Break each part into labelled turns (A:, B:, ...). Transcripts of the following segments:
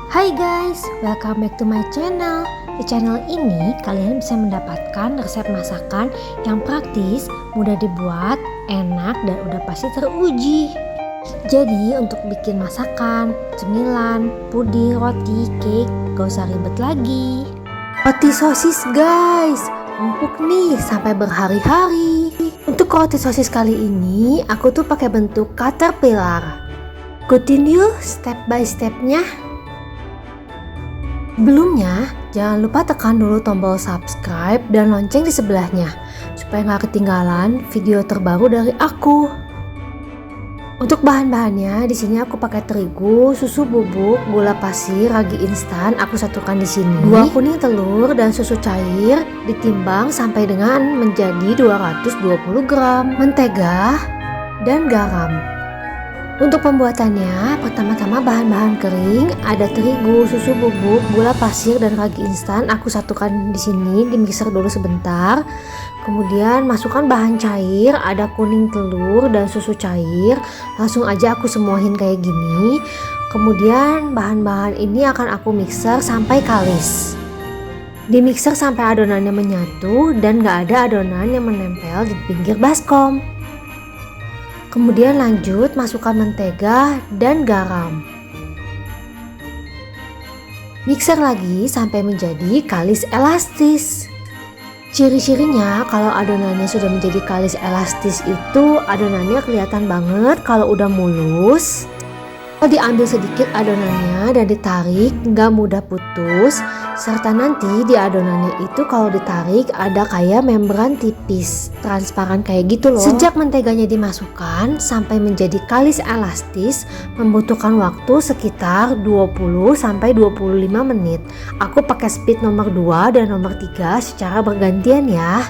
A: Hai guys, welcome back to my channel. Di channel ini kalian bisa mendapatkan resep masakan yang praktis, mudah dibuat, enak, dan udah pasti teruji. Jadi untuk bikin masakan, cemilan, puding, roti, cake, gak usah ribet lagi. Roti sosis guys, empuk nih sampai berhari-hari. Untuk roti sosis kali ini aku tuh pakai bentuk caterpillar. Ikutin yuk step by stepnya. Sebelumnya, jangan lupa tekan dulu tombol subscribe dan lonceng di sebelahnya supaya nggak ketinggalan video terbaru dari aku. Untuk bahan-bahannya, di sini aku pakai terigu, susu bubuk, gula pasir, ragi instan aku satukan di sini. 2 kuning telur dan susu cair ditimbang sampai dengan menjadi 220 gram, mentega dan garam. Untuk pembuatannya, pertama-tama bahan-bahan kering ada terigu, susu bubuk, gula pasir dan ragi instan aku satukan di sini di mixer dulu sebentar. Kemudian masukkan bahan cair, ada kuning telur dan susu cair. Langsung aja aku semuahin kayak gini. Kemudian bahan-bahan ini akan aku mixer sampai kalis. Di mixer sampai adonannya menyatu dan gak ada adonan yang menempel di pinggir baskom. Kemudian lanjut masukkan mentega dan garam. Mixer lagi sampai menjadi kalis elastis. Ciri-cirinya kalau adonannya sudah menjadi kalis elastis itu adonannya kelihatan banget kalau udah mulus. Kalau diambil sedikit adonannya dan ditarik nggak mudah putus, serta nanti di adonannya itu kalau ditarik ada kayak membran tipis transparan kayak gitu loh. Sejak menteganya dimasukkan sampai menjadi kalis elastis membutuhkan waktu sekitar 20-25 menit. Aku pakai speed nomor 2 dan nomor 3 secara bergantian ya.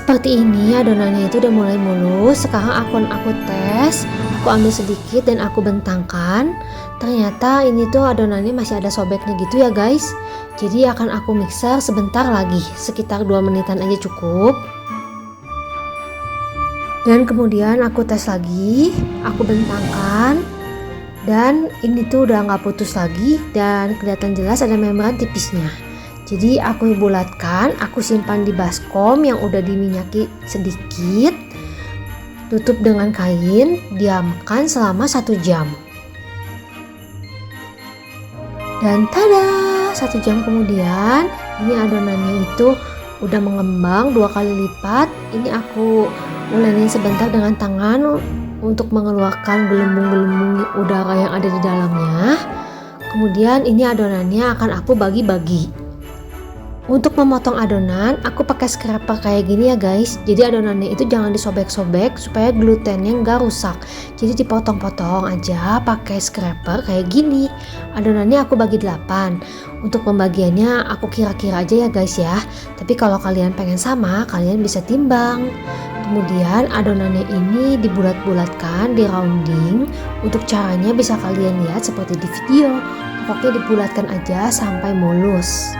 A: Seperti ini adonannya itu udah mulai mulus. Sekarang aku tes, aku ambil sedikit dan aku bentangkan. Ternyata ini tuh adonannya masih ada sobeknya gitu ya guys. Jadi akan aku mixer sebentar lagi, sekitar 2 menitan aja cukup. Dan kemudian aku tes lagi, aku bentangkan. Dan ini tuh udah gak putus lagi dan kelihatan jelas ada membran tipisnya. Jadi aku bulatkan, aku simpan di baskom yang udah diminyaki sedikit. Tutup dengan kain, diamkan selama 1 jam. Dan tada, 1 jam kemudian ini adonannya itu udah mengembang 2 kali lipat. Ini aku ulenin sebentar dengan tangan untuk mengeluarkan gelembung-gelembung udara yang ada di dalamnya. Kemudian ini adonannya akan aku bagi-bagi. Untuk memotong adonan, aku pakai scraper kayak gini ya guys. Jadi adonannya itu jangan disobek-sobek supaya glutennya nggak rusak. Jadi dipotong-potong aja pakai scraper kayak gini. Adonannya aku bagi 8. Untuk pembagiannya aku kira-kira aja ya guys ya. Tapi kalau kalian pengen sama, kalian bisa timbang. Kemudian adonannya ini dibulat-bulatkan, di rounding. Untuk caranya bisa kalian lihat seperti di video. Pokoknya dibulatkan aja sampai mulus.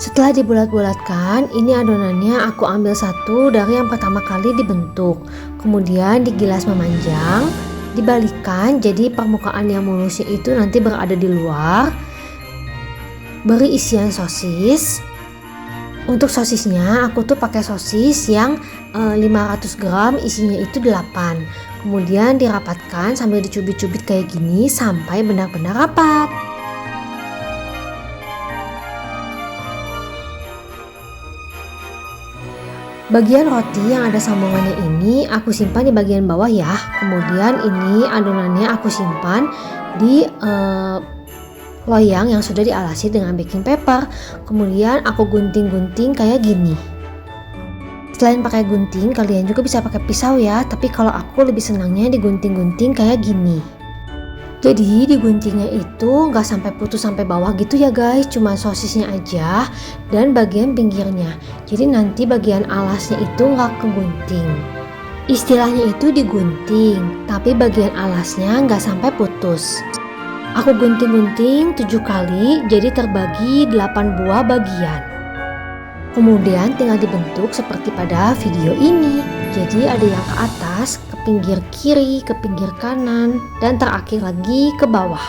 A: Setelah dibulat-bulatkan, ini adonannya aku ambil satu dari yang pertama kali dibentuk. Kemudian digilas memanjang, dibalikkan jadi permukaan yang mulusnya itu nanti berada di luar. Beri isian sosis. Untuk sosisnya aku tuh pakai sosis yang 500 gram, isinya itu 8. Kemudian dirapatkan sambil dicubit-cubit kayak gini sampai benar-benar rapat. Bagian roti yang ada sambungannya ini aku simpan di bagian bawah ya. Kemudian ini adonannya aku simpan di loyang yang sudah dialasi dengan baking paper. Kemudian aku gunting-gunting kayak gini. Selain pakai gunting, kalian juga bisa pakai pisau ya. Tapi kalau aku lebih senangnya digunting-gunting kayak gini. Jadi diguntingnya itu nggak sampai putus sampai bawah gitu ya guys, cuma sosisnya aja dan bagian pinggirnya. Jadi nanti bagian alasnya itu nggak kegunting. Istilahnya itu digunting, tapi bagian alasnya nggak sampai putus. Aku gunting-gunting 7 kali, jadi terbagi 8 buah bagian. Kemudian tinggal dibentuk seperti pada video ini. Jadi ada yang ke atas, ke pinggir kiri, ke pinggir kanan, dan terakhir lagi ke bawah.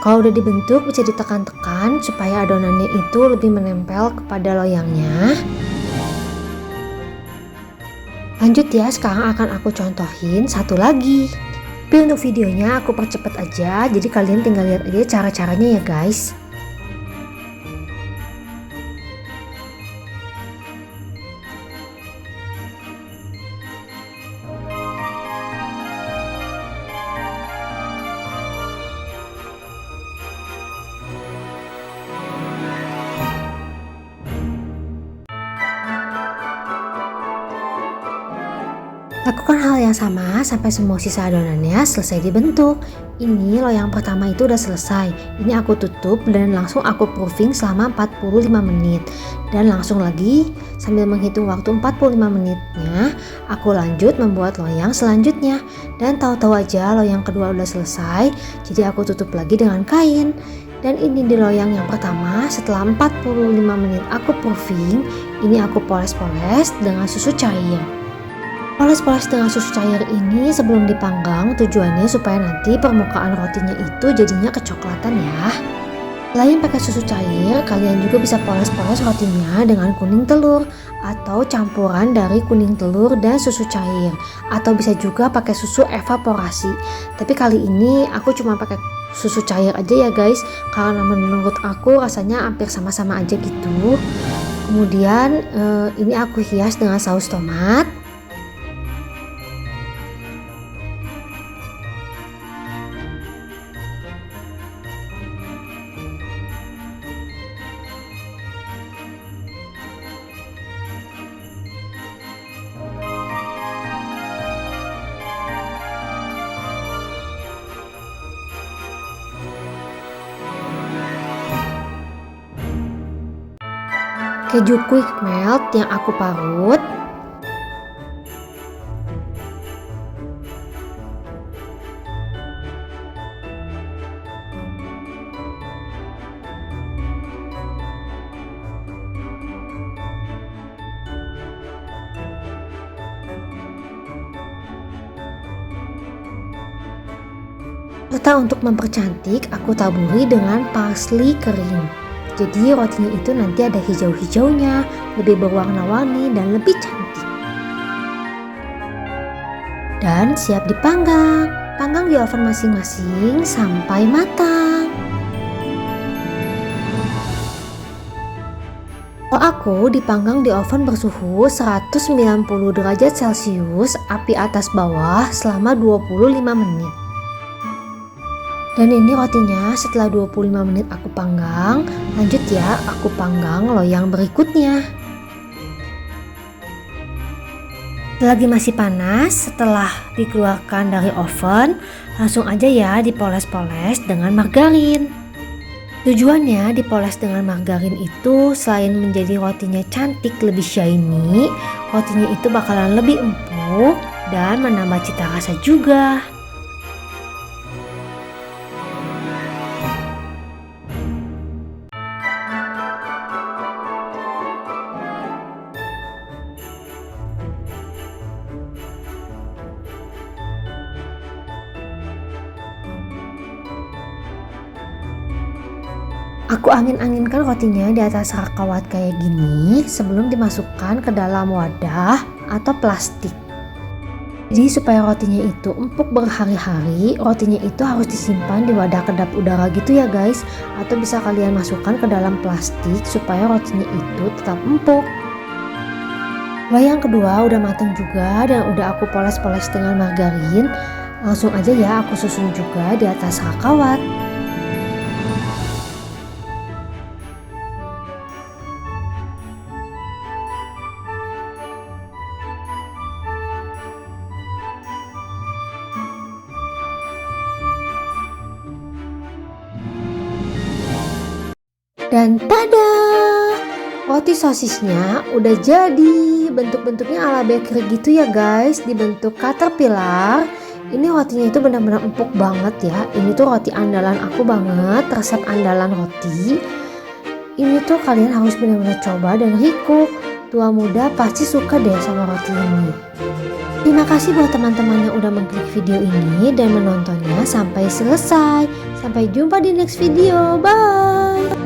A: Kalau udah dibentuk bisa ditekan-tekan supaya adonannya itu lebih menempel kepada loyangnya. Lanjut ya, sekarang akan aku contohin satu lagi. Tapi untuk videonya aku percepat aja, jadi kalian tinggal lihat aja cara-caranya ya guys. Lakukan hal yang sama sampai semua sisa adonannya selesai dibentuk. Ini loyang pertama itu udah selesai. Ini aku tutup dan langsung aku proofing selama 45 menit. Dan langsung lagi sambil menghitung waktu 45 menitnya, aku lanjut membuat loyang selanjutnya. Dan tahu-tahu aja loyang kedua udah selesai, jadi aku tutup lagi dengan kain. Dan ini di loyang yang pertama, setelah 45 menit aku proofing, ini aku poles-poles dengan susu cair. Poles-poles dengan susu cair ini sebelum dipanggang tujuannya supaya nanti permukaan rotinya itu jadinya kecoklatan ya. Selain pakai susu cair, kalian juga bisa poles-poles rotinya dengan kuning telur atau campuran dari kuning telur dan susu cair, atau bisa juga pakai susu evaporasi. Tapi kali ini aku cuma pakai susu cair aja ya guys, karena menurut aku rasanya hampir sama-sama aja gitu. Kemudian ini aku hias dengan saus tomat. Keju quick melt yang aku parut. Serta untuk mempercantik aku taburi dengan parsley kering. Jadi rotinya itu nanti ada hijau-hijaunya, lebih berwarna-warni dan lebih cantik. Dan siap dipanggang. Panggang di oven masing-masing sampai matang. Kalau aku dipanggang di oven bersuhu 190 derajat Celcius, api atas bawah selama 25 menit. Dan ini rotinya setelah 25 menit aku panggang. Lanjut ya, aku panggang loyang berikutnya. Selagi masih panas, setelah dikeluarkan dari oven, langsung aja ya dipoles-poles dengan margarin. Tujuannya dipoles dengan margarin itu selain menjadi rotinya cantik, lebih shiny, rotinya itu bakalan lebih empuk dan menambah cita rasa juga. Aku angin-anginkan rotinya di atas rak kawat kayak gini sebelum dimasukkan ke dalam wadah atau plastik. Jadi supaya rotinya itu empuk berhari-hari, rotinya itu harus disimpan di wadah kedap udara gitu ya guys. Atau bisa kalian masukkan ke dalam plastik supaya rotinya itu tetap empuk. Loyang kedua udah matang juga dan udah aku poles-poles dengan margarin. Langsung aja ya aku susun juga di atas rak kawat. Dan tada! Roti sosisnya udah jadi. Bentuk-bentuknya ala bakery gitu ya guys, dibentuk caterpillar. Ini rotinya itu benar-benar empuk banget ya. Ini tuh roti andalan aku banget, resep andalan roti. Ini tuh kalian harus benar-benar coba dan recook. Tua muda pasti suka deh sama roti ini. Terima kasih buat teman-teman yang udah mengklik video ini dan menontonnya sampai selesai. Sampai jumpa di next video. Bye!